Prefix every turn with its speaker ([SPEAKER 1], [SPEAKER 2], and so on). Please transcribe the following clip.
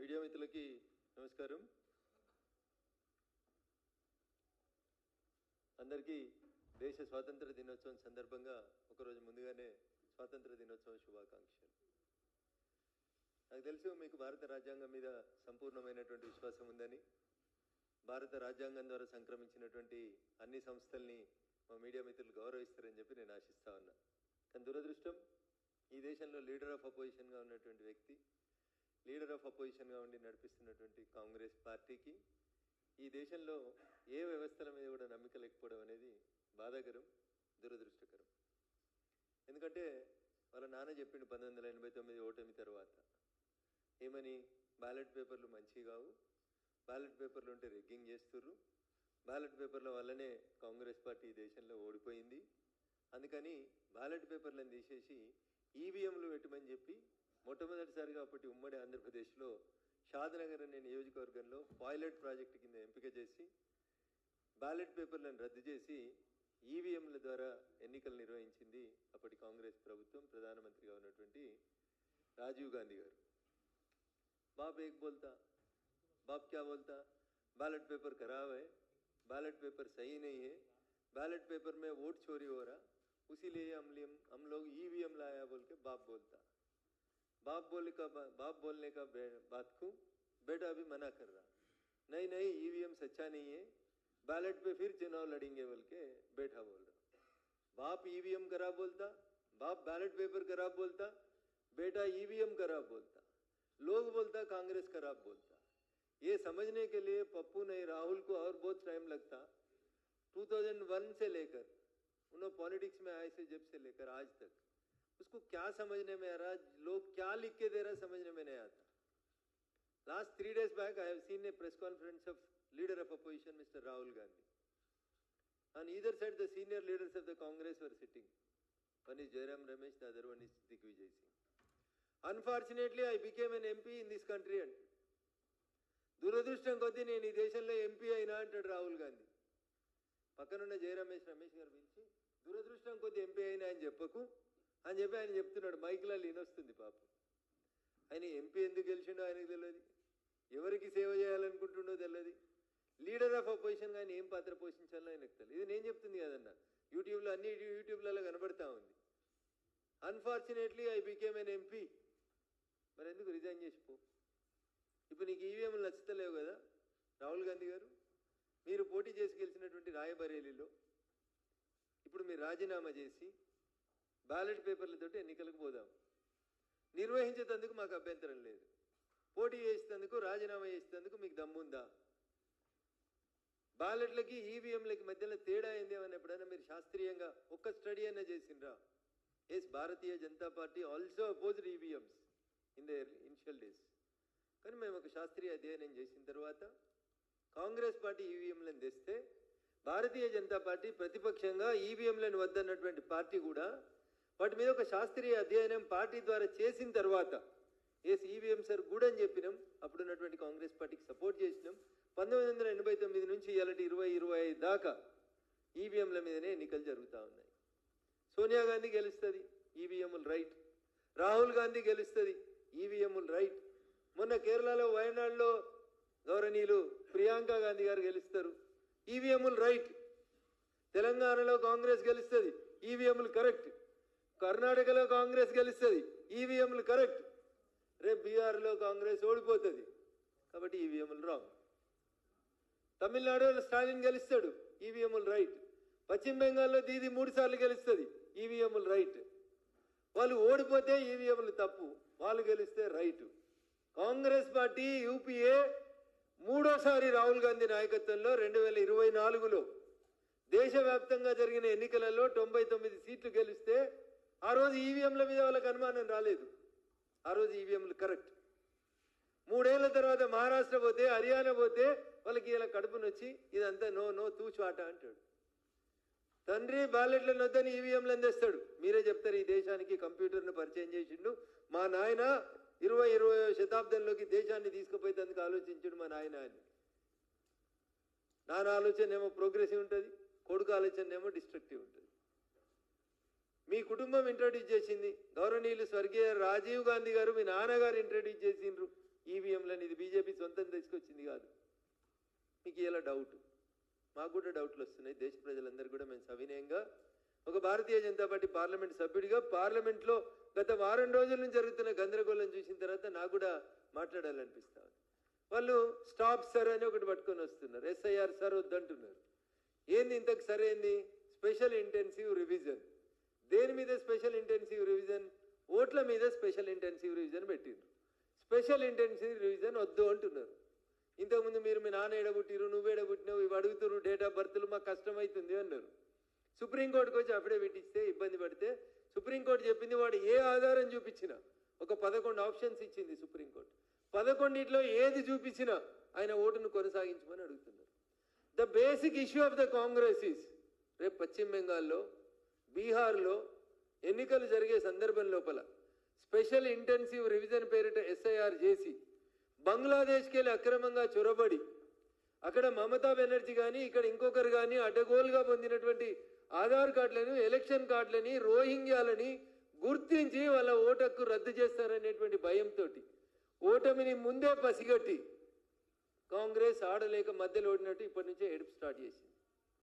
[SPEAKER 1] Media మిత్రులకి నమస్కారం. అందరికీ దేశ స్వాతంత్ర దినోత్సవం సందర్భంగా ఒకరోజు ముందుగానే స్వాతంత్ర దినోత్సవ శుభాకాంక్షలు. నాకు తెలుసు మీకు భారత రాజ్యాంగం మీద సంపూర్ణమైనటువంటి విశ్వాసం ఉందని, భారత రాజ్యాంగం ద్వారా సంక్రమించినటువంటి అన్ని సంస్థల్ని మా మీడియా మిత్రులు గౌరవిస్తారని చెప్పి నేను ఆశిస్తా ఉన్నా. కానీ దురదృష్టం, ఈ దేశంలో లీడర్ ఆఫ్ అపోజిషన్గా ఉన్నటువంటి వ్యక్తి, లీడర్ ఆఫ్ అపోజిషన్గా ఉండి నడిపిస్తున్నటువంటి కాంగ్రెస్ పార్టీకి ఈ దేశంలో ఏ వ్యవస్థల మీద కూడా నమ్మిక లేకపోవడం అనేది బాధాకరం, దురదృష్టకరం. ఎందుకంటే వాళ్ళ నాన్న చెప్పిండు 1989 ఓటమి తర్వాత ఏమని, బ్యాలెట్ పేపర్లు మంచివి కావు, బ్యాలెట్ పేపర్లు ఉంటే రిగ్గింగ్ చేస్తుర్రు, బ్యాలెట్ పేపర్ల వల్లనే కాంగ్రెస్ పార్టీ ఈ దేశంలో ఓడిపోయింది, అందుకని బ్యాలెట్ పేపర్లను తీసేసి ఈవీఎంలు పెట్టమని చెప్పి మొట్టమొదటిసారిగా అప్పటి ఉమ్మడి ఆంధ్రప్రదేశ్లో షాద్నగర్ అనే నియోజకవర్గంలో పైలట్ ప్రాజెక్టు కింద ఎంపిక చేసి బ్యాలెట్ పేపర్లను రద్దు చేసి ఈవీఎంల ద్వారా ఎన్నికలు నిర్వహించింది అప్పటి కాంగ్రెస్ ప్రభుత్వం, ప్రధానమంత్రిగా ఉన్నటువంటి రాజీవ్ గాంధీ గారు. बाप एक बोलता, बाप क्या बोलता, बैलेट पेपर खराब है, बैलेट पेपर सही नहीं है, बैलेट पेपर में वोट चोरी हो रहा, उसीलिए हम लोग ईवीएम लाया बोल के बाप बोलता. बाप बोलने का बात को बेटा अभी मना कर रहा, नहीं नहीं ईवीएम सच्चा नहीं है, बैलेट पे फिर चुनाव लड़ेंगे बोल के बेटा बोल रहा. बाप ईवीएम खराब बोलता, बाप बैलेट पेपर खराब बोलता, बेटा ईवीएम खराब बोलता, लोग बोलता कांग्रेस खराब बोलता. ये समझने के लिए पप्पू नहीं राहुल को और बहुत टाइम लगता. 2001 से लेकर उन्होंने पॉलिटिक्स में आए से जब से लेकर आज तक उसको क्या समझने में आ रहा, लोग क्या लिख के दे रहा समझने में नहीं आता. Last 3 days back I have seen a press conference of leader of opposition Mr. Rahul Gandhi. On either side the senior leaders of the Congress were sitting. One is Jairam Ramesh, the other one is Digvijay Singh. Unfortunately, I became an MP in this country. And దురదృష్టం కొద్దీ నేను ఈ దేశంలో MP అయినా అంటాడు రాహుల్ గాంధీ. పక్కనున్న జయరమేష్ గారు పిలిచి దురదృష్టం కొద్దీ ఎంపీ అయినా అని చెప్పకు అని చెప్పి ఆయన చెప్తున్నాడు. మైక్లో లీనొస్తుంది పాపం. ఆయన ఎంపీ ఎందుకు గెలిచిండో ఆయనకు తెలియదు, ఎవరికి సేవ చేయాలనుకుంటుండో తెలియదు, లీడర్ ఆఫ్ అపోజిషన్గా ఆయన ఏం పాత్ర పోషించాలో ఆయనకు తెలియదు. ఇది నేను చెప్తుంది కదన్న, యూట్యూబ్లో అన్ని యూట్యూబ్లలో కనబడతా ఉంది. Unfortunately I became N MP. మరి ఎందుకు రిజైన్ చేసిపో? ఇప్పుడు నీకు ఈవీఎంలు నచ్చుతలేవు కదా రాహుల్ గాంధీ గారు. మీరు పోటీ చేసి గెలిచినటువంటి రాయబరేలీలో ఇప్పుడు మీరు రాజీనామా చేసి బ్యాలెట్ పేపర్లతోటి ఎన్నికలకు పోదాం. నిర్వహించేందుకు మాకు అభ్యంతరం లేదు. పోటీ చేసేందుకు, రాజీనామా చేసేందుకు మీకు దమ్ముందా? బ్యాలెట్లకి ఈవీఎంలకి మధ్యలో తేడా ఏంది అని ఎప్పుడైనా మీరు శాస్త్రీయంగా ఒక్క స్టడీ అయినా చేసిండ్రా? Yes, Bharatiya Janata Party also opposed EVMs in the initial days. కానీ మేము ఒక శాస్త్రీయ అధ్యయనం చేసిన తర్వాత కాంగ్రెస్ పార్టీ ఈవీఎంలను తెస్తే భారతీయ జనతా పార్టీ ప్రతిపక్షంగా ఈవీఎంలను వద్దన్నటువంటి పార్టీ కూడా వాటి మీద ఒక శాస్త్రీయ అధ్యయనం పార్టీ ద్వారా చేసిన తర్వాత ఎస్ ఈవీఎంస్ ఆర్ గుడ్ అని చెప్పినాం. అప్పుడున్నటువంటి కాంగ్రెస్ పార్టీకి సపోర్ట్ చేసినాం. 1989 నుంచి ఇలాంటి 2025 దాకా ఈవీఎంల మీదనే ఎన్నికలు జరుగుతూ ఉన్నాయి. సోనియా గాంధీ గెలుస్తుంది, ఈవీఎంలు రైట్. రాహుల్ గాంధీ గెలుస్తుంది, ఈవీఎంలు రైట్. మొన్న కేరళలో వయనాడులో గౌరవనీయులు ప్రియాంక గాంధీ గారు గెలుస్తారు, ఈవీఎంలు రైట్. తెలంగాణలో కాంగ్రెస్ గెలుస్తుంది, ఈవీఎంలు కరెక్ట్. కర్ణాటకలో కాంగ్రెస్ గెలుస్తుంది, ఈవీఎంలు కరెక్ట్. రేపు బీహార్లో కాంగ్రెస్ ఓడిపోతుంది కాబట్టి ఈవీఎంలు రాంగ్. తమిళనాడులో స్టాలిన్ గెలుస్తాడు, ఈవీఎంలు రైట్. పశ్చిమ బెంగాల్లో దీది 3 సార్లు గెలుస్తుంది, ఈవీఎంలు రైట్. వాళ్ళు ఓడిపోతే ఈవీఎంలు తప్పు, వాళ్ళు గెలిస్తే రైటు. కాంగ్రెస్ పార్టీ యూపీఏ 3వసారి రాహుల్ గాంధీ నాయకత్వంలో 2024లో దేశవ్యాప్తంగా జరిగిన ఎన్నికలలో 99 సీట్లు గెలిస్తే ఆ రోజు ఈవీఎంల మీద వాళ్ళకి అనుమానం రాలేదు. ఆ రోజు ఈవీఎంలు కరెక్ట్. 3 ఏళ్ల తర్వాత మహారాష్ట్ర పోతే, హర్యానా పోతే వాళ్ళకి ఇలా కడుపునొచ్చి ఇదంతా నో తూచాట అంటాడు. తండ్రి బ్యాలెట్లను వద్దని ఈవీఎంలను తెస్తాడు. మీరే చెప్తారు ఈ దేశానికి కంప్యూటర్ను పరిచయం చేసిండు మా నాయన, 20వ శతాబ్దంలోకి దేశాన్ని తీసుకుపోయేందుకు ఆలోచించాడు మా నాయన అని. నాన్న ఆలోచన ఏమో ప్రోగ్రెసివ్ ఉంటుంది, కొడుకు ఆలోచన ఏమో డిస్ట్రక్టివ్ ఉంటుంది. మీ కుటుంబం ఇంట్రడ్యూస్ చేసింది, గౌరవనీయులు స్వర్గీయ రాజీవ్ గాంధీ గారు మీ నాన్నగారు ఇంట్రడ్యూస్ చేసిండ్రు ఈవీఎంలని. ఇది బీజేపీ సొంతం తీసుకొచ్చింది కాదు. మీకు ఇలా డౌట్, మాకు కూడా డౌట్లు వస్తున్నాయి. దేశ ప్రజలందరూ కూడా మేము సవినయంగా ఒక భారతీయ జనతా పార్టీ పార్లమెంట్ సభ్యుడిగా పార్లమెంట్లో గత వారం రోజుల నుంచి జరుగుతున్న గందరగోళం చూసిన తర్వాత నాకు కూడా మాట్లాడాలనిపిస్తా ఉంది. వాళ్ళు స్టాప్ సర్ అని ఒకటి పట్టుకొని వస్తున్నారు, SIR సర్ వద్దంటున్నారు. ఏంది ఇంతకు సరైంది? Special intensive revision. దేని మీద స్పెషల్ ఇంటెన్సివ్ రివిజన్? ఓట్ల మీద స్పెషల్ ఇంటెన్సివ్ రివిజన్ పెట్టిండ్రు. స్పెషల్ ఇంటెన్సివ్ రివిజన్ వద్దు అంటున్నారు. ఇంతకుముందు మీరు మీ నాన్న ఎడబుట్టిరు, నువ్వేడబుట్టినావు, ఇవి అడుగుతున్నారు, డేట్ ఆఫ్ బర్త్లు మాకు కష్టమవుతుంది అన్నారు. సుప్రీంకోర్టుకు వచ్చి అఫిడవిట్ ఇస్తే ఇబ్బంది పడితే సుప్రీంకోర్టు చెప్పింది వాడు ఏ ఆధారం చూపించినా, ఒక 11 ఆప్షన్స్ ఇచ్చింది సుప్రీంకోర్టు, 11 ఏది చూపించినా ఆయన ఓటును కొనసాగించమని అడుగుతున్నారు. The basic issue of the Congress is రేపు పశ్చిమ బెంగాల్లో, బీహార్లో ఎన్నికలు జరిగే సందర్భం లోపల స్పెషల్ ఇంటెన్సివ్ రివిజన్ పేరిట SIR చేసి బంగ్లాదేశ్కి వెళ్ళి అక్రమంగా చొరబడి అక్కడ మమతా బెనర్జీ కానీ ఇక్కడ ఇంకొకరు కానీ అడ్డగోలుగా పొందినటువంటి ఆధార్ కార్డులను, ఎలక్షన్ కార్డులని, రోహింగ్యాలని గుర్తించి వాళ్ళ ఓటు హక్కు రద్దు చేస్తారనేటువంటి భయంతో ఓటమిని ముందే పసిగట్టి కాంగ్రెస్ ఆడలేక మధ్యలో ఓడినట్టు ఇప్పటి నుంచే ఏడుపు స్టార్ట్ చేసింది.